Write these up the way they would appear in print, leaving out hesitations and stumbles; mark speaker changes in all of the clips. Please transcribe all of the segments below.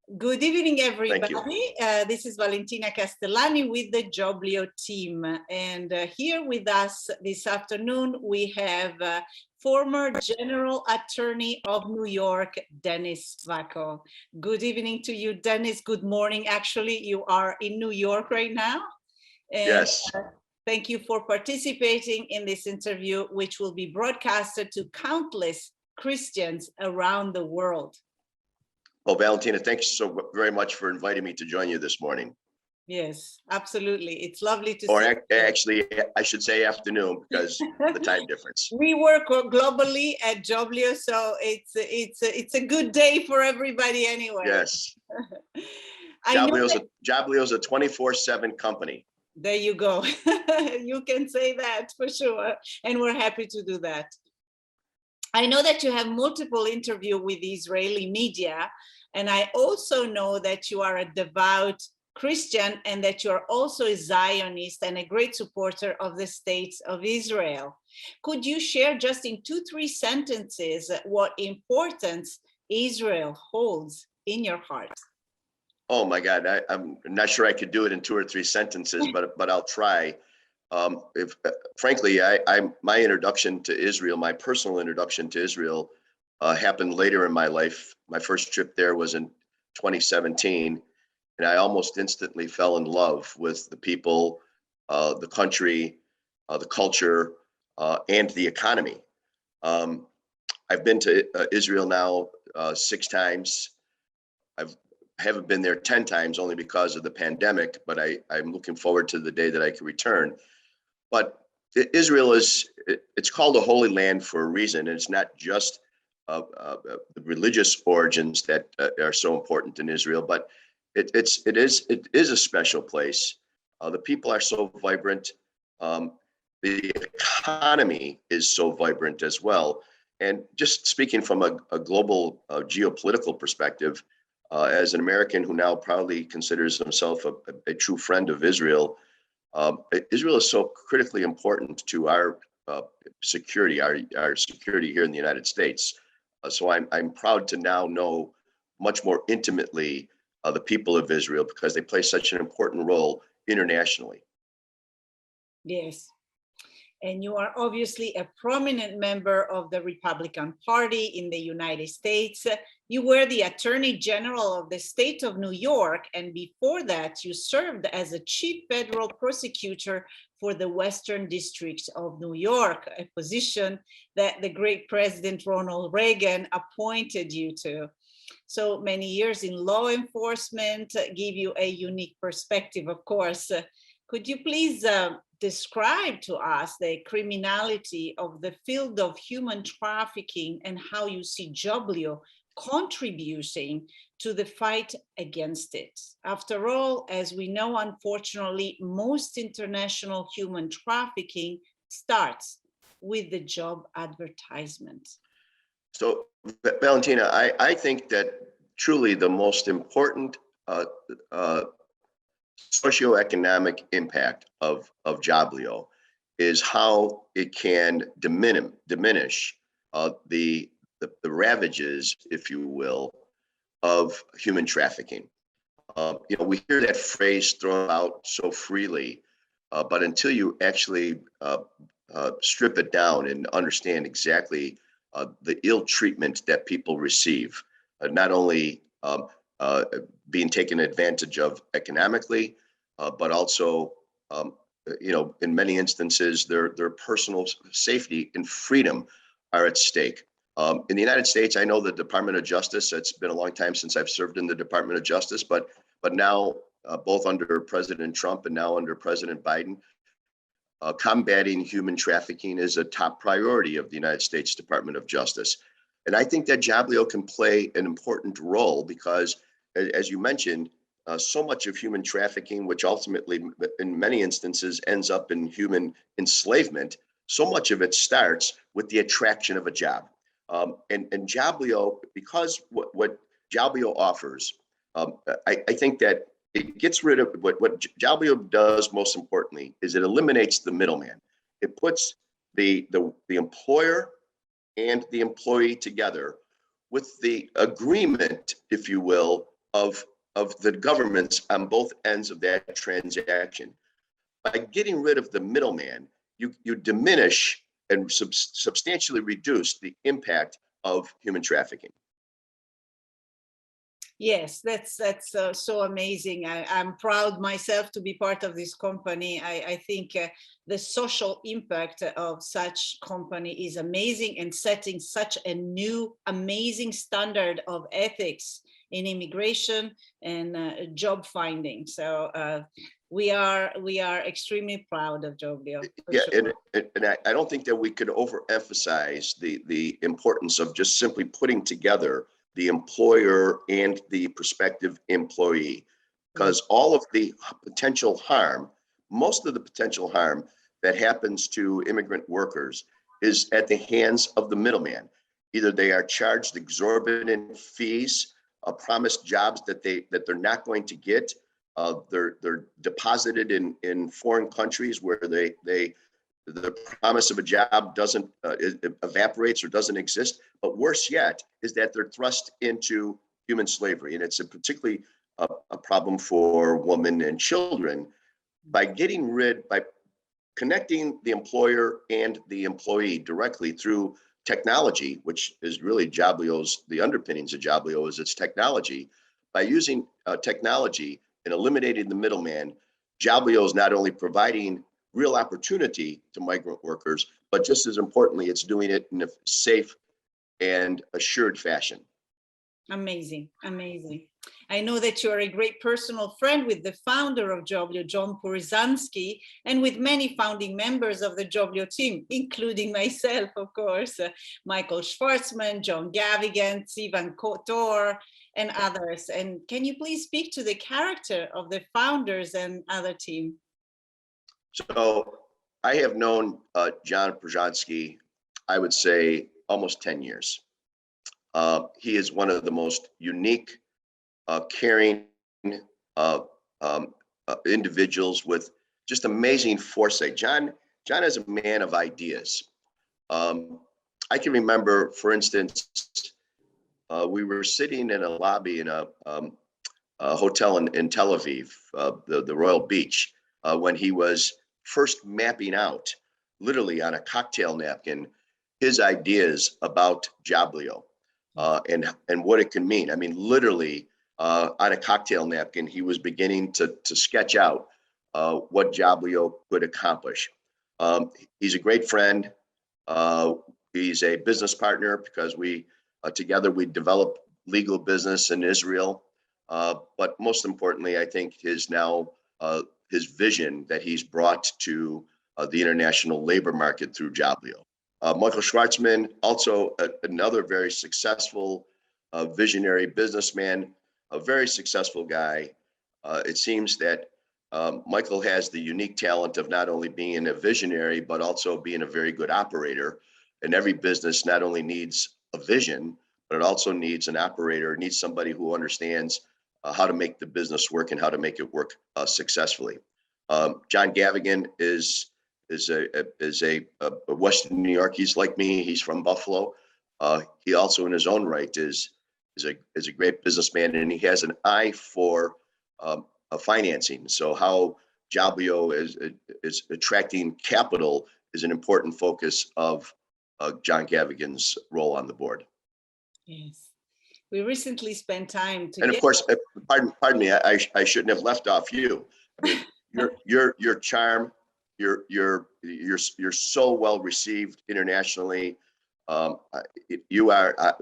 Speaker 1: Good evening,
Speaker 2: Thank you.
Speaker 1: everybody. This is Valentina Castellani with the Joblio team. And here with us this afternoon, we have former General Attorney of New York, Dennis Vacco. Good evening to you, Dennis. Good morning. Actually, you are in New York right now. And,
Speaker 2: yes.
Speaker 1: Thank you for participating in this interview, which will be broadcasted to countless Christians around the world.
Speaker 2: Well, Valentina, thanks so very much for inviting me to join you this morning.
Speaker 1: Yes, absolutely. It's lovely to
Speaker 2: or
Speaker 1: see.
Speaker 2: Actually, I should say afternoon because of the time difference.
Speaker 1: We work globally at Joblio, so it's a good day for everybody anyway.
Speaker 2: Yes. Joblio's a 24/7 company.
Speaker 1: There you go. You can say that for sure, and we're happy to do that. I know that you have multiple interviews with Israeli media, and I also know that you are a devout Christian and that you are also a Zionist and a great supporter of the State of Israel. Could you share just in 2-3 sentences what importance Israel holds in your heart?
Speaker 2: Oh my God, I'm not sure I could do it in 2 or 3 sentences, but I'll try. Frankly, my introduction to Israel, my personal introduction to Israel, happened later in my life. My first trip there was in 2017, and I almost instantly fell in love with the people, the country, the culture, and the economy. I've been to Israel now 6 times. I haven't been there 10 times only because of the pandemic, but I'm looking forward to the day that I can return. But Israel it's called a holy land for a reason. And it's not just the religious origins that are so important in Israel, but it is a special place. The people are so vibrant. The economy is so vibrant as well. And just speaking from a global geopolitical perspective, as an American who now proudly considers himself a true friend of Israel, Israel is so critically important to our security, our security here in the United States. So I'm proud to now know much more intimately the people of Israel because they play such an important role internationally.
Speaker 1: Yes. And you are obviously a prominent member of the Republican Party in the United States. You were the Attorney General of the state of New York, and before that, you served as a chief federal prosecutor for the Western District of New York, a position that the great President Ronald Reagan appointed you to. So many years in law enforcement give you a unique perspective, of course. Could you please describe to us the criminality of the field of human trafficking and how you see Joblio contributing to the fight against it? After all, as we know, unfortunately, most international human trafficking starts with the job advertisement.
Speaker 2: So, Valentina, I think that truly the most important socioeconomic impact of Joblio is how it can diminish the ravages, if you will, of human trafficking. We hear that phrase thrown out so freely, but until you actually strip it down and understand exactly the ill treatment that people receive, not only being taken advantage of economically, but also, in many instances, their personal safety and freedom are at stake. In the United States, I know the Department of Justice, it's been a long time since I've served in the Department of Justice, but now both under President Trump and now under President Biden, combating human trafficking is a top priority of the United States Department of Justice. And I think that Joblio can play an important role because, as you mentioned, so much of human trafficking, which ultimately, in many instances, ends up in human enslavement, so much of it starts with the attraction of a job. And Joblio, because what Joblio offers, I think that it gets rid of what Joblio does most importantly is it eliminates the middleman. It puts the employer and the employee together with the agreement, if you will, of the governments on both ends of that transaction. By getting rid of the middleman, you diminish and substantially reduce the impact of human trafficking.
Speaker 1: Yes, that's so amazing. I'm proud myself to be part of this company. I think the social impact of such company is amazing, and setting such a new amazing standard of ethics in immigration and job finding. So we are extremely proud of Joblio.
Speaker 2: Yeah,
Speaker 1: Sure.
Speaker 2: and I don't think that we could overemphasize the importance of just simply putting together the employer and the prospective employee, because all of the potential harm, most of the potential harm that happens to immigrant workers is at the hands of the middleman. Either they are charged exorbitant fees, promised jobs that they're not going to get. They're deposited in foreign countries where the promise of a job doesn't it evaporates or doesn't exist. But worse yet is that they're thrust into human slavery, and it's particularly a problem for women and children. By connecting the employer and the employee directly through technology, which is really the underpinnings of Joblio is its technology. By using technology and eliminating the middleman, Joblio is not only providing real opportunity to migrant workers, but just as importantly, it's doing it in a safe and assured fashion.
Speaker 1: Amazing, amazing. I know that you are a great personal friend with the founder of Joblio, John Purizanski, and with many founding members of the Joblio team, including myself, of course, Michael Schwartzman, John Gavigan, Sivan Kotor, and others. And can you please speak to the character of the founders and other team?
Speaker 2: So I have known John Purizanski, I would say, almost 10 years. He is one of the most unique, caring individuals with just amazing foresight. John is a man of ideas. I can remember, for instance, we were sitting in a lobby in a hotel in Tel Aviv, the Royal Beach, when he was first mapping out, literally on a cocktail napkin, his ideas about Joblio. And what it can mean. I mean, literally on a cocktail napkin, he was beginning to sketch out what Joblio could accomplish. He's a great friend. He's a business partner because together we developed legal business in Israel. But most importantly, I think his vision that he's brought to the international labor market through Joblio. Michael Schwartzman, also another very successful visionary businessman, a very successful guy. It seems that Michael has the unique talent of not only being a visionary, but also being a very good operator. And every business not only needs a vision, but it also needs an operator, needs somebody who understands how to make the business work and how to make it work successfully. John Gavigan is a Western New York. He's like me. He's from Buffalo. He also, in his own right, is a great businessman, and he has an eye for financing. So how Joblio is attracting capital is an important focus of John Gavigan's role on the board.
Speaker 1: Yes, we recently spent time together.
Speaker 2: And of course, pardon me, I shouldn't have left off you. I mean, your charm. You're so well received internationally. You are,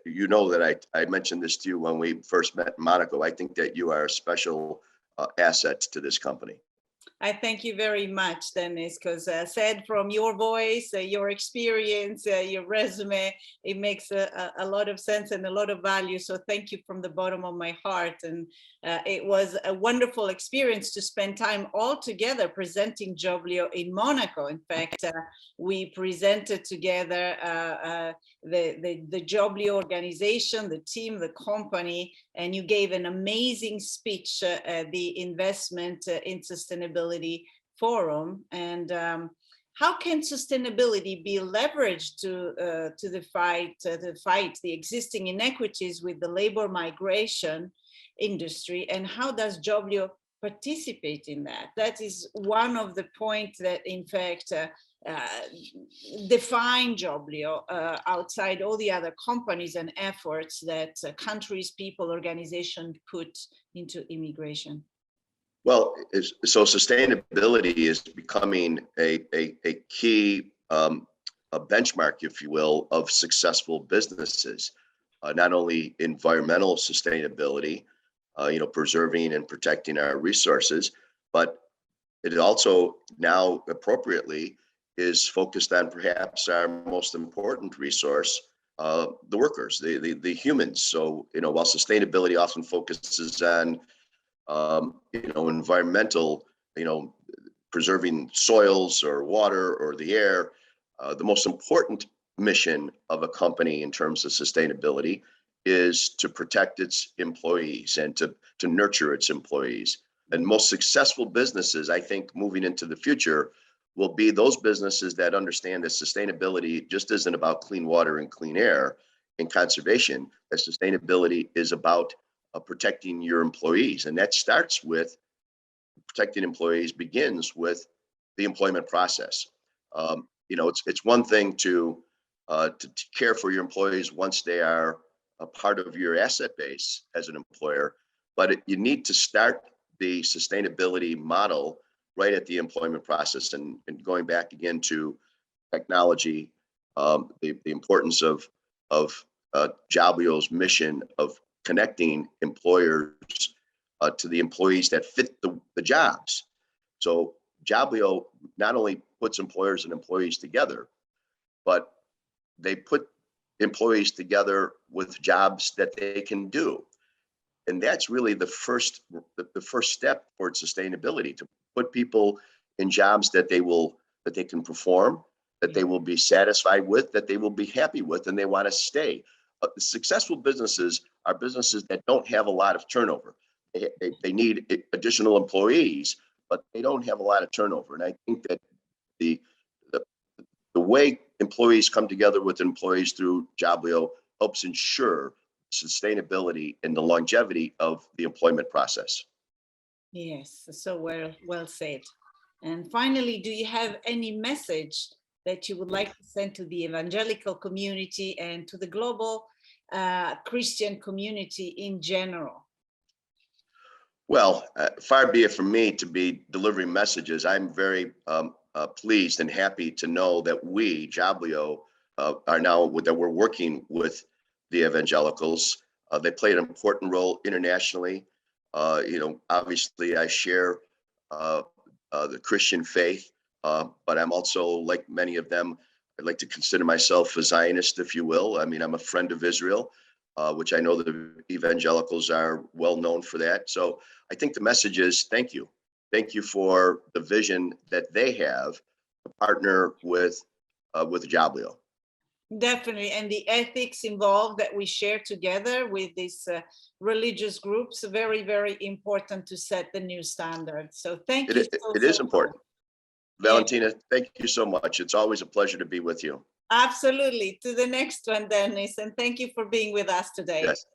Speaker 2: you know that I mentioned this to you when we first met in Monaco. I think that you are a special asset to this company.
Speaker 1: I thank you very much, Dennis, because said from your voice, your experience, your resume, it makes a lot of sense and a lot of value. So thank you from the bottom of my heart. And it was a wonderful experience to spend time all together presenting Joblio in Monaco. In fact, we presented together the Joblio organization, the team, the company, and you gave an amazing speech at the Investment in Sustainability Forum. And how can sustainability be leveraged to fight the existing inequities with the labor migration industry, and how does Joblio participate in that? That is one of the points that, in fact, define Joblio outside all the other companies and efforts that countries, people, organizations put into immigration.
Speaker 2: Well, so sustainability is becoming a key a benchmark, if you will, of successful businesses. Not only environmental sustainability, preserving and protecting our resources, but it also now appropriately is focused on perhaps our most important resource, the workers, the humans. So, while sustainability often focuses on, environmental, preserving soils or water or the air, the most important mission of a company in terms of sustainability is to protect its employees and to nurture its employees. And most successful businesses, I think, moving into the future, will be those businesses that understand that sustainability just isn't about clean water and clean air and conservation. That sustainability is about protecting your employees. And that starts with protecting employees, begins with the employment process. It's one thing to care for your employees once they are a part of your asset base as an employer, but you need to start the sustainability model right at the employment process. And going back again to technology, the importance of Joblio's mission of connecting employers to the employees that fit the jobs. So Joblio not only puts employers and employees together, but they put employees together with jobs that they can do. And that's really the first step towards sustainability, to put people in jobs that they can perform, that they will be satisfied with, that they will be happy with, and they want to stay. Successful businesses are businesses that don't have a lot of turnover. They need additional employees, but they don't have a lot of turnover. And I think that the way employees come together with employees through Joblio helps ensure sustainability and the longevity of the employment process.
Speaker 1: Yes, so well said. And finally, do you have any message that you would like to send to the evangelical community and to the global Christian community in general?
Speaker 2: Well, far be it from me to be delivering messages. I'm very pleased and happy to know that we, Joblio, are now that we're working with the evangelicals. They play an important role internationally. Obviously I share the Christian faith, but I'm also, like many of them, I'd like to consider myself a Zionist, if you will. I mean, I'm a friend of Israel, which I know the evangelicals are well known for that. So I think the message is thank you. Thank you for the vision that they have to partner with Joblio.
Speaker 1: Definitely, and the ethics involved that we share together with these religious groups, very, very important to set the new standard. So thank you.
Speaker 2: It is important. Valentina, thank you so much. It's always a pleasure to be with you.
Speaker 1: Absolutely. To the next one, Dennis, and thank you for being with us today.
Speaker 2: Yes.